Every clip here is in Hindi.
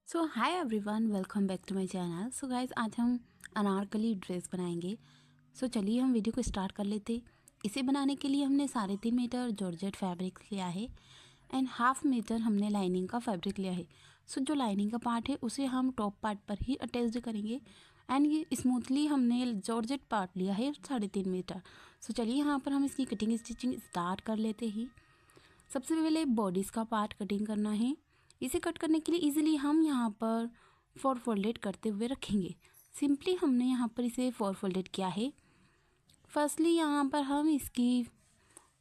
So hi everyone, welcome back to my channel. So guys, आज हम अनारकली ड्रेस बनाएंगे। सो चलिए हम वीडियो को स्टार्ट कर लेते। इसे बनाने के लिए हमने 3.5 मीटर जॉर्जेट फैब्रिक लिया है एंड 1/2 मीटर हमने लाइनिंग का फैब्रिक लिया है। सो जो लाइनिंग का पार्ट है उसे हम टॉप पार्ट पर ही अटैच करेंगे एंड ये स्मूथली हमने जॉर्जेट पार्ट लिया है 3.5 मीटर। सो चलिए यहाँ पर हम इसकी कटिंग स्टिचिंग स्टार्ट कर लेते ही। सबसे पहले बॉडीज़ का पार्ट कटिंग करना है। इसे कट करने के लिए इजीली हम यहाँ पर 4 फोल्डेड करते हुए रखेंगे। सिंपली हमने यहाँ पर इसे 4 फोल्डेड किया है। फर्स्टली यहाँ पर हम इसकी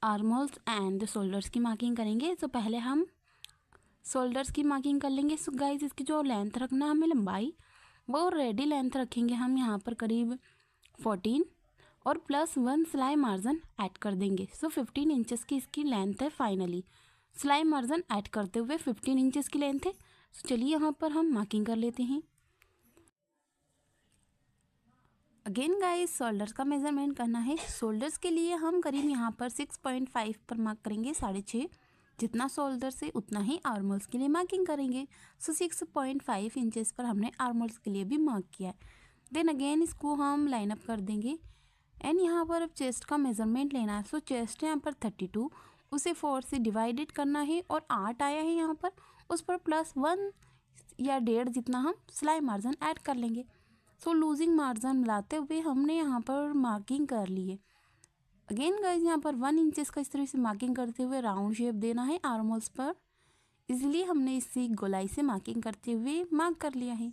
आर्महोल्स एंड शोल्डर्स की मार्किंग करेंगे। तो पहले हम शोल्डर्स की मार्किंग कर लेंगे। सो गाइस, इसकी जो लेंथ रखना हमें लंबाई, वो रेडी लेंथ रखेंगे हम यहाँ पर करीब 14 और +1 सिलाई मार्जिन ऐड कर देंगे। सो 15 इंचेस की इसकी लेंथ है। फाइनली सिलाई मार्जिन ऐड करते हुए 15 इंचेस की लेंथ है। सो चलिए यहाँ पर हम मार्किंग कर लेते हैं। अगेन गाइस, शोल्डर्स का मेजरमेंट करना है। शोल्डर्स के लिए हम करीब यहाँ पर 6.5 पर मार्क करेंगे। 6.5 जितना शोल्डर से उतना ही आर्महोल्स के लिए मार्किंग करेंगे। सो 6.5 इंचेस पर हमने आर्महोल्स के लिए भी मार्क किया है। देन अगेन इसको हम लाइन अप कर देंगे एंड यहाँ पर अब चेस्ट का मेजरमेंट लेना है। सो चेस्ट है यहाँ पर 32, उसे 4 से डिवाइडेड करना है और 8 आया है यहाँ पर, उस पर +1 या 1.5 जितना हम सिलाई मार्जिन ऐड कर लेंगे। सो लूजिंग मार्जिन मिलाते हुए हमने यहाँ पर मार्किंग कर ली है। अगेन गाइज, यहाँ पर 1 इंचेस का इस तरह से मार्किंग करते हुए राउंड शेप देना है आर्महोल्स पर। इसलिए हमने इसी गोलाई से मार्किंग करते हुए मार्क कर लिया है।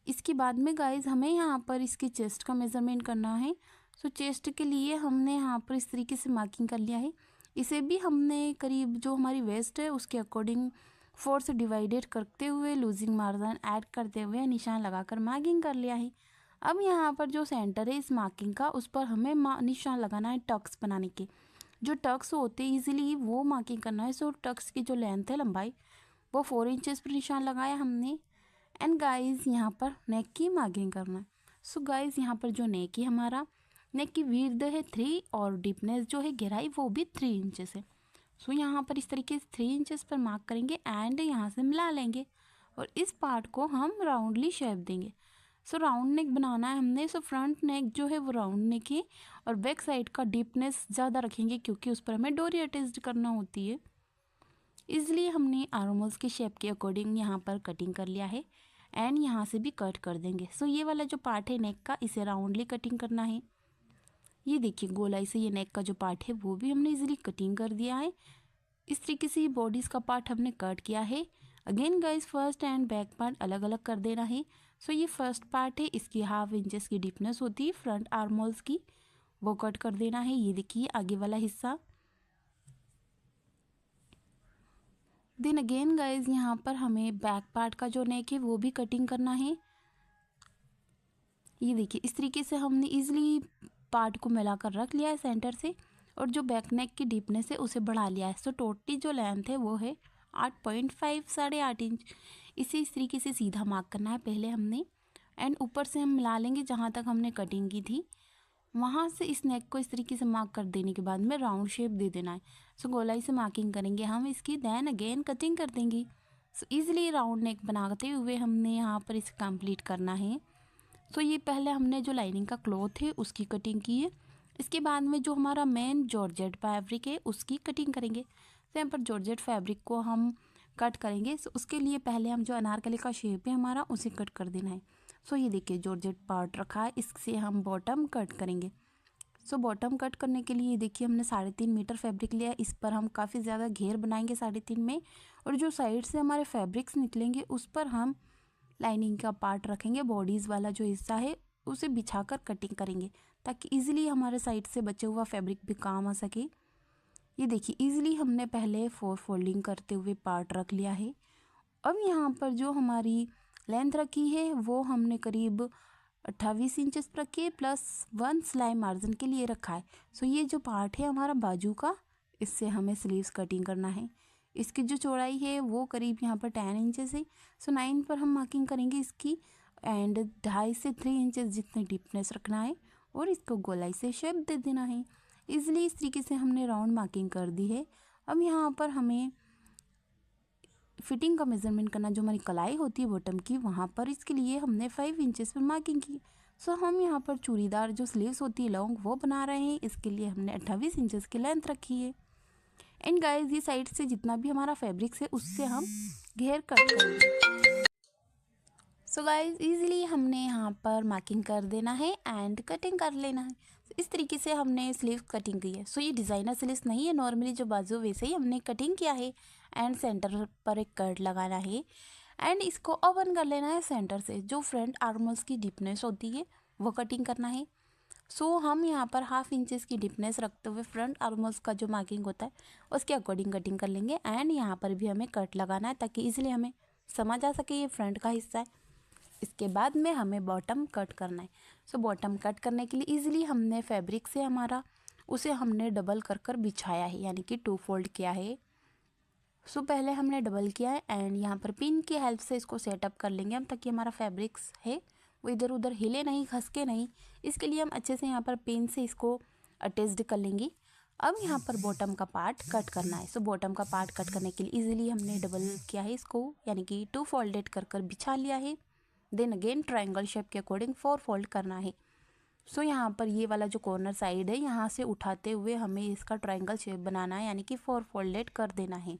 इसके बाद में गाइज हमें यहाँ पर इसकी चेस्ट का मेज़रमेंट करना है। सो चेस्ट के लिए हमने यहाँ पर इस तरीके से मार्किंग कर लिया है। इसे भी हमने करीब जो हमारी वेस्ट है उसके अकॉर्डिंग 4 से डिवाइडेड करते हुए लूजिंग मार्जिन ऐड करते हुए निशान लगाकर मार्किंग कर लिया है। अब यहाँ पर जो सेंटर है इस मार्किंग का, उस पर हमें निशान लगाना है टक्स बनाने के। जो टक्स होते हैं ईजिली वो मार्किंग करना है। सो टक्स की जो लेंथ है, लंबाई, वो 4 इंचेस पर निशान लगाया हमने। एंड गाइज यहाँ पर नेक की मार्किंग करना है। सो गाइज यहाँ पर जो नेक है, हमारा नेक की विड्थ है 3 और डीपनेस जो है गहराई वो भी 3 इंचेस है। सो यहाँ पर इस तरीके से 3 इंचेस पर मार्क करेंगे एंड यहाँ से मिला लेंगे और इस पार्ट को हम राउंडली शेप देंगे। सो राउंड नेक बनाना है हमने। सो फ्रंट नेक जो है वो राउंड नेक है और बैक साइड का डीपनेस ज़्यादा रखेंगे क्योंकि उस पर हमें डोरी अटैच करना होती है। इसलिए हमने आर्महोल्स की शेप के अकॉर्डिंग यहाँ पर कटिंग कर लिया है एंड यहाँ से भी कट कर देंगे। सो ये वाला जो पार्ट है नेक का, इसे राउंडली कटिंग करना है। ये देखिए गोलाई से ये नेक का जो पार्ट है वो भी हमने इजीली कटिंग कर दिया है। इस तरीके से बॉडीज़ का पार्ट हमने कट किया है। Again guys, first and back part अलग अलग कर देना है। सो ये फर्स्ट पार्ट है, इसकी 1/2 इंचेस की डीपनेस होती है फ्रंट आर्महोल्स की, वो कट कर देना है। ये देखिए आगे वाला हिस्सा। देन अगेन गाइज यहाँ पर हमें बैक पार्ट का जो नेक है वो भी कटिंग करना है। ये देखिए इस तरीके से हमने इजीली पार्ट को मिलाकर रख लिया है सेंटर से और जो बैक नेक की डीपनेस है उसे बढ़ा लिया है। सो टोटली जो लेंथ है वो है 8.5, 8.5 इंच। इसे इस तरीके से सीधा मार्क करना है पहले हमने एंड ऊपर से हम मिला लेंगे जहाँ तक हमने कटिंग की थी। वहाँ से इस नेक को इस तरीके से मार्क कर देने के बाद में राउंड शेप दे देना है। सो गोलाई से मार्किंग करेंगे हम इसकी, देन अगेन कटिंग कर देंगे। सो इजीली राउंड नेक बनाते हुए हमने यहाँ पर इसे कंप्लीट करना है। सो ये पहले हमने जो लाइनिंग का क्लॉथ है उसकी कटिंग की है। इसके बाद में जो हमारा मेन जॉर्जेट फैब्रिक है उसकी कटिंग करेंगे। तो यहाँ पर जॉर्जेट फैब्रिक को हम कट करेंगे। सो उसके लिए पहले हम जो अनारकली का शेप है हमारा उसे कट कर देना है। सो ये देखिए जॉर्जेट पार्ट रखा है, इससे हम बॉटम कट करेंगे। सो बॉटम कट करने के लिए देखिए हमने 3.5 मीटर फैब्रिक लिया। इस पर हम काफ़ी ज़्यादा घेर बनाएंगे 3.5 में, और जो साइड से हमारे फैब्रिक्स निकलेंगे उस पर हम लाइनिंग का पार्ट रखेंगे। बॉडीज़ वाला जो हिस्सा है उसे बिछाकर कटिंग करेंगे ताकि इजीली हमारे साइड से बचे हुआ फैब्रिक भी काम आ सके। ये देखिए इजीली हमने पहले 4 फोल्डिंग करते हुए पार्ट रख लिया है। अब यहाँ पर जो हमारी लेंथ रखी है वो हमने करीब 28 इंचेस पर रखी है, +1 सिलाई मार्जिन के लिए रखा है। सो ये जो पार्ट है हमारा बाजू का, इससे हमें स्लीव्स कटिंग करना है। इसकी जो चौड़ाई है वो करीब यहाँ पर 10 इंचेस है। सो 9 पर हम मार्किंग करेंगे इसकी एंड 2.5 से 3 इंचेस जितनी डीपनेस रखना है और इसको गोलाई से शेप दे देना है। इजीली इस तरीके से हमने राउंड मार्किंग कर दी है। अब यहाँ पर हमें फिटिंग का मेज़रमेंट करना, जो हमारी कलाई होती है बॉटम की, वहाँ पर इसके लिए हमने 5 इंचेस पर मार्किंग की। सो हम यहाँ पर चूड़ीदार जो स्लीव्स होती है लॉन्ग वो बना रहे हैं। इसके लिए हमने 28 इंचेस की लेंथ रखी है। एंड गाइस ये साइड से जितना भी हमारा फैब्रिक्स है उससे हम घेर कट करेंगे। सो गाइस इजीली हमने यहाँ पर मार्किंग कर देना है एंड कटिंग कर लेना है। इस तरीके से हमने स्लीव कटिंग की है। सो ये डिज़ाइनर स्लीव्स नहीं है, नॉर्मली जो बाजू वैसे ही हमने कटिंग किया है एंड सेंटर पर एक कट लगाना है एंड इसको ओपन कर लेना है सेंटर से। जो फ्रंट आर्मोल्स की डीपनेस होती है वो कटिंग करना है। सो हम यहाँ पर हाफ इंचेस की डीपनेस रखते हुए फ्रंट आर्मोल्स का जो मार्किंग होता है उसके अकॉर्डिंग कटिंग कर लेंगे एंड यहाँ पर भी हमें कट लगाना है ताकि इजीली हमें समझ आ सके ये फ्रंट का हिस्सा है। इसके बाद में हमें बॉटम कट करना है। सो बॉटम कट करने के लिए इजीली हमने फैब्रिक से हमारा उसे हमने डबल कर कर बिछाया है, यानी कि 2 फोल्ड किया है। सो पहले हमने डबल किया है एंड यहाँ पर पिन की हेल्प से इसको सेटअप कर लेंगे हम, ताकि हमारा फैब्रिक्स है वो इधर उधर हिले नहीं, खसके नहीं। इसके लिए हम अच्छे से यहाँ पर पिन से इसको अटैच्ड कर लेंगे। अब यहाँ पर बॉटम का पार्ट कट करना है। सो बॉटम का पार्ट कट करने के लिए इजीली हमने डबल किया है इसको, यानी कि 2 फोल्डेड कर कर बिछा लिया है। देन अगेन ट्रायंगल शेप के अकॉर्डिंग 4 फोल्ड करना है। सो यहाँ पर ये वाला जो कॉर्नर साइड है यहाँ से उठाते हुए हमें इसका ट्रायंगल शेप बनाना है, यानी कि 4 फोल्डेड कर देना है।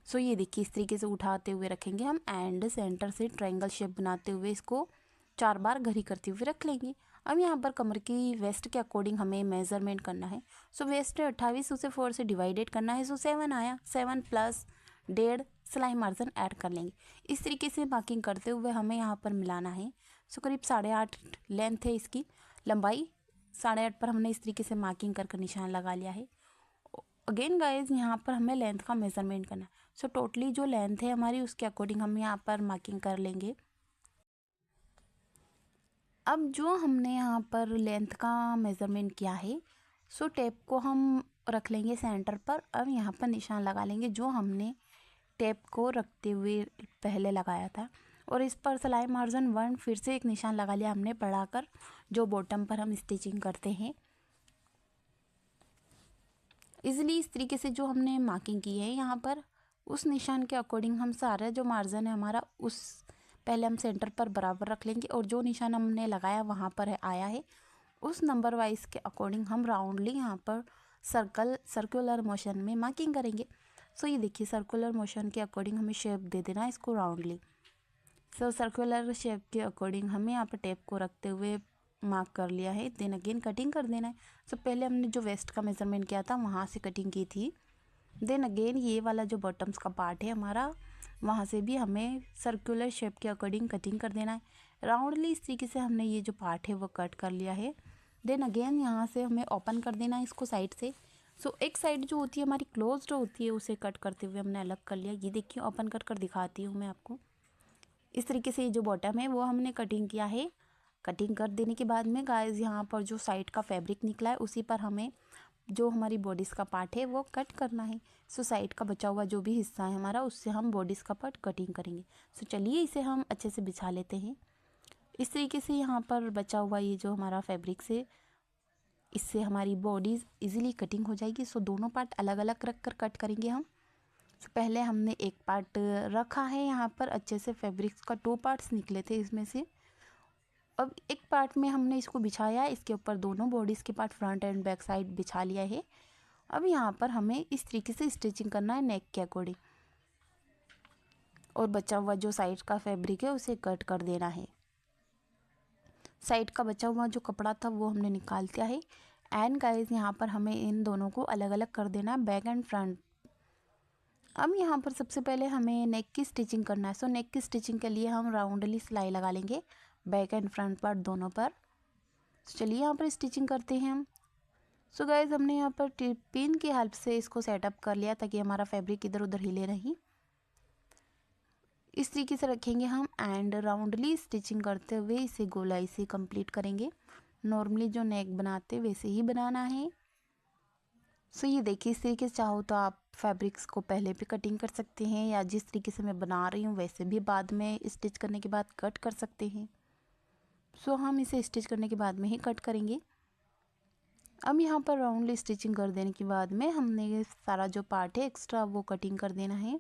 सो ये देखिए इस तरीके से उठाते हुए रखेंगे हम एंड सेंटर से ट्रायंगल शेप बनाते हुए इसको 4 बार घड़ी करते हुए रख लेंगे। अब यहाँ पर कमर की वेस्ट के अकॉर्डिंग हमें मेजरमेंट करना है। सो वेस्ट है 28, उसे 4 से डिवाइडेड करना है। सो 7 आया, 7 प्लस 1.5 सिलाई मार्जिन ऐड कर लेंगे। इस तरीके से मार्किंग करते हुए हमें यहाँ पर मिलाना है। सो करीब 8.5 लेंथ है इसकी, लंबाई 8.5 पर हमने इस तरीके से मार्किंग कर निशान लगा लिया है। अगेन गाइज यहाँ पर हमें लेंथ का मेजरमेंट करना है। सो टोटली जो लेंथ है हमारी उसके अकॉर्डिंग हम यहाँ पर मार्किंग कर लेंगे। अब जो हमने यहाँ पर लेंथ का मेज़रमेंट किया है, सो टेप को हम रख लेंगे सेंटर पर। अब यहाँ पर निशान लगा लेंगे जो हमने टेप को रखते हुए पहले लगाया था, और इस पर सिलाई मार्जिन 1 फिर से एक निशान लगा लिया हमने बढ़ाकर, जो बॉटम पर हम स्टिचिंग करते हैं। इजीली इस तरीके से जो हमने मार्किंग की है यहाँ पर उस निशान के अकॉर्डिंग हम सारा जो मार्जिन है हमारा उस पहले हम सेंटर पर बराबर रख लेंगे, और जो निशान हमने लगाया वहाँ पर आया है उस नंबर वाइज के अकॉर्डिंग हम राउंडली यहाँ पर सर्कुलर मोशन में मार्किंग करेंगे। सो ये देखिए सर्कुलर मोशन के अकॉर्डिंग हमें शेप दे देना है इसको राउंडली। सो सर्कुलर शेप के अकॉर्डिंग हमें यहाँ पर टेप को रखते हुए मार्क कर लिया है। देन अगेन कटिंग कर देना है। सो पहले हमने जो वेस्ट का मेजरमेंट किया था वहाँ से कटिंग की थी। देन अगेन ये वाला जो बॉटम्स का पार्ट है हमारा, वहाँ से भी हमें सर्कुलर शेप के अकॉर्डिंग कटिंग कर देना है। राउंडली इस तरीके से हमने ये जो पार्ट है वो कट कर लिया है। देन अगेन यहाँ से हमें ओपन कर देना है इसको साइड से। सो एक साइड जो होती है हमारी क्लोज्ड होती है उसे कट करते हुए हमने अलग कर लिया। ये देखिए ओपन कर दिखाती हूँ मैं आपको। इस तरीके से ये जो बॉटम है वो हमने कटिंग किया है। कटिंग कर देने के बाद में गाइस यहाँ पर जो साइड का फैब्रिक निकला है उसी पर हमें जो हमारी बॉडीज़ का पार्ट है वो कट करना है। सो साइड का बचा हुआ जो भी हिस्सा है हमारा उससे हम बॉडीज़ का पार्ट कटिंग करेंगे। सो चलिए इसे हम अच्छे से बिछा लेते हैं। इस तरीके से यहाँ पर बचा हुआ ये जो हमारा फैब्रिक से, इससे हमारी बॉडीज़ इजीली कटिंग हो जाएगी। सो दोनों पार्ट अलग अलग रख कर कट करेंगे हम। सो पहले हमने एक पार्ट रखा है यहाँ पर, अच्छे से फैब्रिक्स का 2 पार्ट्स निकले थे इसमें से। अब एक पार्ट में हमने इसको बिछाया है, इसके ऊपर दोनों बॉडीज़ के part front end back side बिछा लिया है। अब यहाँ पर हमें इस तरीके से स्टिचिंग करना है नेक के अकॉर्डिंग, और बचा हुआ जो साइड का फैब्रिक है उसे कट कर देना है। साइड का बचा हुआ जो कपड़ा था वो हमने निकाल दिया है। एंड गाइस यहाँ पर हमें इन दोनों को अलग अलग कर देना है, बैक एंड फ्रंट। अब यहाँ पर सबसे पहले हमें नेक की स्टिचिंग करना है। सो नेक की स्टिचिंग के लिए हम राउंडली सिलाई लगा लेंगे बैक एंड फ्रंट पार्ट दोनों पर। चलिए यहाँ पर स्टिचिंग करते हैं हम। सो गाइज हमने यहाँ पर पिन की हेल्प से इसको सेटअप कर लिया ताकि हमारा फैब्रिक इधर उधर हिले नहीं। इस तरीके से रखेंगे हम एंड राउंडली स्टिचिंग करते हुए इसे गोलाई से कंप्लीट करेंगे। नॉर्मली जो नेक बनाते वैसे ही बनाना है। सो ये देखिए इस तरीके से चाहो तो आप फैब्रिक्स को पहले भी कटिंग कर सकते हैं, या जिस तरीके से मैं बना रही हूँ वैसे भी बाद में स्टिच करने के बाद कट कर सकते हैं। सो हम इसे स्टिच करने के बाद में ही कट करेंगे। अब यहाँ पर राउंडली स्टिचिंग कर देने के बाद में हमने ये सारा जो पार्ट है एक्स्ट्रा वो कटिंग कर देना है।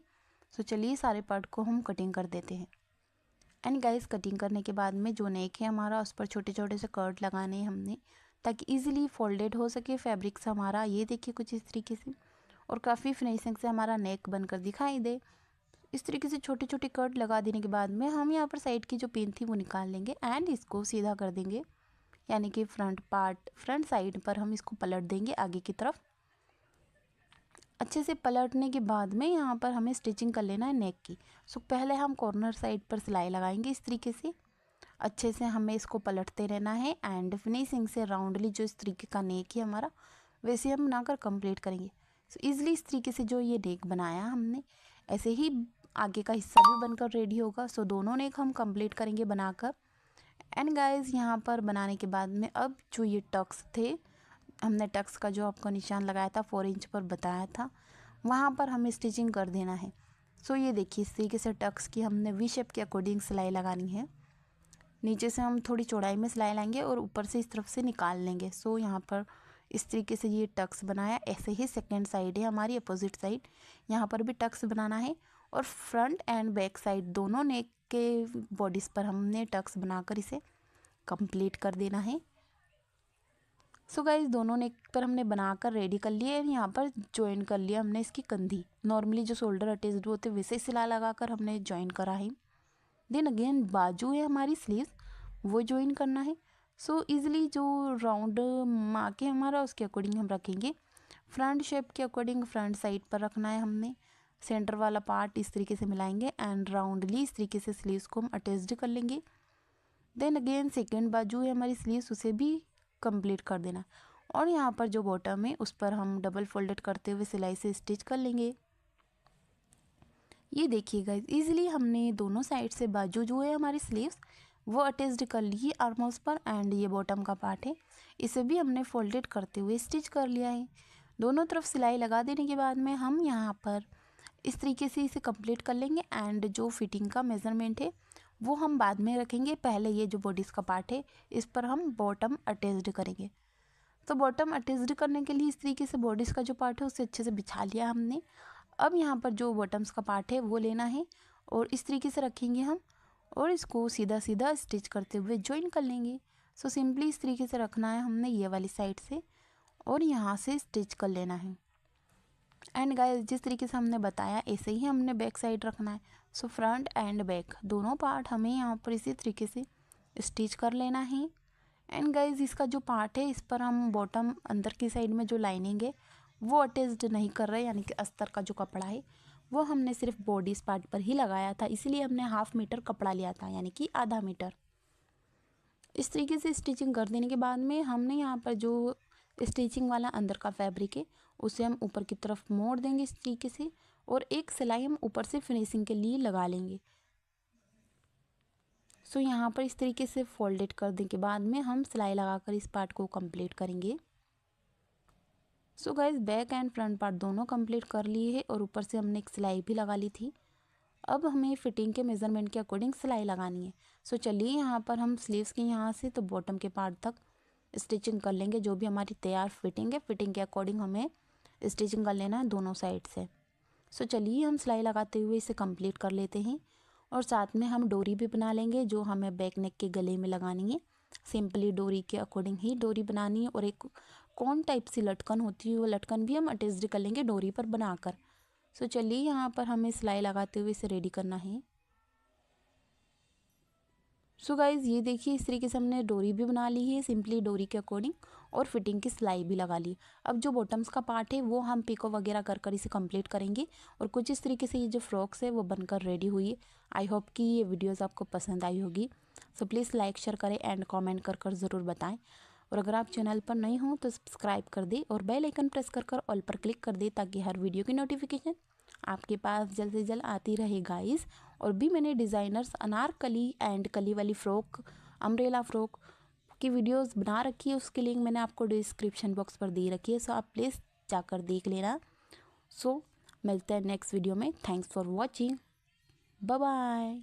सो चलिए सारे पार्ट को हम कटिंग कर देते हैं। एंड गाइस कटिंग करने के बाद में जो नेक है हमारा उस पर छोटे छोटे से कर्ट लगाने हैं हमने, ताकि इजीली फोल्डेड हो सके फैब्रिक से हमारा। ये देखिए कुछ इस तरीके से, और काफ़ी फिनिशिंग से हमारा नेक बनकर दिखाई दे। इस तरीके से छोटे छोटे कट लगा देने के बाद में हम यहाँ पर साइड की जो पिन थी वो निकाल लेंगे एंड इसको सीधा कर देंगे, यानी कि फ्रंट साइड पर हम इसको पलट देंगे आगे की तरफ। अच्छे से पलटने के बाद में यहाँ पर हमें स्टिचिंग कर लेना है नेक की। सो पहले हम कॉर्नर साइड पर सिलाई लगाएंगे इस तरीके से। अच्छे से हमें इसको पलटते रहना है एंड फिनिशिंग से राउंडली जो इस तरीके का नेक है हमारा वैसे हम बनाकर कंप्लीट करेंगे। सो ईज़िली इस तरीके से जो ये नेक बनाया हमने, ऐसे ही आगे का हिस्सा भी बनकर रेडी होगा। सो दोनों नेक हम कंप्लीट करेंगे बनाकर। एंड गाइस यहाँ पर बनाने के बाद में अब जो ये टक्स थे, हमने टक्स का जो आपको निशान लगाया था 4 इंच पर बताया था, वहाँ पर हमें स्टिचिंग कर देना है। सो ये देखिए इस तरीके से टक्स की हमने वी शेप के अकॉर्डिंग सिलाई लगानी है। नीचे से हम थोड़ी चौड़ाई में सिलाई लाएंगे और ऊपर से इस तरफ से निकाल लेंगे। सो यहाँ पर इस तरीके से ये टक्स बनाया। ऐसे ही सेकेंड साइड है हमारी अपोजिट साइड, यहाँ पर भी टक्स बनाना है और फ्रंट एंड बैक साइड दोनों नेक के बॉडीज़ पर हमने टक्स बनाकर इसे कंप्लीट कर देना है। सो गाइस दोनों नेक पर हमने बनाकर रेडी कर लिए। यहाँ पर ज्वाइन कर लिया हमने इसकी कंधी। नॉर्मली जो शोल्डर अटैच्ड होते वैसे सिलाई लगाकर हमने ज्वाइन करा है। देन अगेन बाजू है हमारी स्लीव्स, वो ज्वाइन करना है। सो इजीली जो राउंड मार्क है हमारा उसके अकॉर्डिंग हम रखेंगे। फ्रंट शेप के अकॉर्डिंग फ्रंट साइड पर रखना है हमने। सेंटर वाला पार्ट इस तरीके से मिलाएंगे एंड राउंडली इस तरीके से स्लीव्स को हम अटैच्ड कर लेंगे। देन अगेन सेकेंड बाजू है हमारी स्लीव्स, उसे भी कंप्लीट कर देना। और यहाँ पर जो बॉटम है उस पर हम डबल फोल्डेड करते हुए सिलाई से स्टिच कर लेंगे। ये देखिए गाइस इजीली हमने दोनों साइड से बाजू जो है हमारी स्लीव्स वो अटैच्ड कर ली है आर्मोल्स पर। एंड ये बॉटम का पार्ट है, इसे भी हमने फोल्डेड करते हुए स्टिच कर लिया है। दोनों तरफ सिलाई लगा देने के बाद में हम यहाँ पर इस तरीके से इसे कंप्लीट कर लेंगे। एंड जो फिटिंग का मेज़रमेंट है वो हम बाद में रखेंगे। पहले ये जो बॉडीज़ का पार्ट है इस पर हम बॉटम अटैच्ड करेंगे। तो बॉटम अटैच्ड करने के लिए इस तरीके से बॉडीज़ का जो पार्ट है उसे अच्छे से बिछा लिया हमने। अब यहाँ पर जो बॉटम्स का पार्ट है वो लेना है और इस तरीके से रखेंगे हम, और इसको सीधा सीधा स्टिच करते हुए ज्वाइन कर लेंगे। सो सिंपली इस तरीके से रखना है हमने ये वाली साइड से और यहाँ से स्टिच कर लेना है। एंड गाइस जिस तरीके से हमने बताया ऐसे ही हमने बैक साइड रखना है। सो फ्रंट एंड बैक दोनों पार्ट हमें यहाँ पर इसी तरीके से स्टिच कर लेना है। एंड गाइस इसका जो पार्ट है इस पर हम बॉटम अंदर की साइड में जो लाइनिंग है वो अटैच्ड नहीं कर रहे, यानी कि अस्तर का जो कपड़ा है वो हमने सिर्फ बॉडीज़ पार्ट पर ही लगाया था, इसलिए हमने 1/2 मीटर कपड़ा लिया था, यानी कि आधा मीटर। इस तरीके से स्टिचिंग कर देने के बाद में हमने यहाँ पर जो स्टिचिंग वाला अंदर का फैब्रिक है उसे हम ऊपर की तरफ मोड़ देंगे इस तरीके से, और एक सिलाई हम ऊपर से फिनिशिंग के लिए लगा लेंगे। सो यहाँ पर इस तरीके से फोल्डेड करने के बाद में हम सिलाई लगाकर इस पार्ट को कंप्लीट करेंगे। So guys back and front part दोनों कंप्लीट कर लिए है और ऊपर से हमने एक सिलाई भी लगा ली थी। अब हमें फिटिंग के मेज़रमेंट के अकॉर्डिंग सिलाई लगानी है। सो चलिए यहाँ पर हम स्लीव्स के यहाँ से तो बॉटम के पार्ट तक स्टिचिंग कर लेंगे। जो भी हमारी तैयार फिटिंग है, फिटिंग के अकॉर्डिंग हमें स्टिचिंग कर लेना है दोनों साइड से। सो चलिए हम सिलाई लगाते हुए इसे कंप्लीट कर लेते हैं, और साथ में हम डोरी भी बना लेंगे जो हमें बैक नेक के गले में लगानी है। सिंपली डोरी के अकॉर्डिंग ही डोरी बनानी है, और एक कौन टाइप सी लटकन होती है वो लटकन भी हम अटैच्ड कर लेंगे डोरी पर बनाकर। सो चलिए यहाँ पर हमें सिलाई लगाते हुए इसे रेडी करना है। सो गाइज़ ये देखिए इस तरीके से हमने डोरी भी बना ली है सिंपली डोरी के अकॉर्डिंग, और फिटिंग की सिलाई भी लगा ली। अब जो बॉटम्स का पार्ट है वो हम पिको वगैरह कर कर इसे कंप्लीट करेंगे, और कुछ इस तरीके से ये जो फ्रॉक्स है वो बनकर रेडी हुई है। आई होप कि ये वीडियोज़ आपको पसंद आई होगी। सो प्लीज़ लाइक शेयर करें एंड कॉमेंट कर कर ज़रूर बताएँ। और अगर आप चैनल पर नए हों तो सब्सक्राइब कर दें और बेल आइकन प्रेस कर कर ऑल पर क्लिक कर दें, ताकि हर वीडियो की नोटिफिकेशन आपके पास जल्द से जल्द आती रहे गाइस। और भी मैंने डिज़ाइनर्स अनारकली एंड कली वाली फ़्रॉक, अम्ब्रेला फ़्रॉक की वीडियोस बना रखी है, उसकी लिंक मैंने आपको डिस्क्रिप्शन बॉक्स पर दे रखी है। सो आप प्लीज़ जाकर देख लेना। सो मिलते हैं नेक्स्ट वीडियो में। Thanks for watching, bye bye.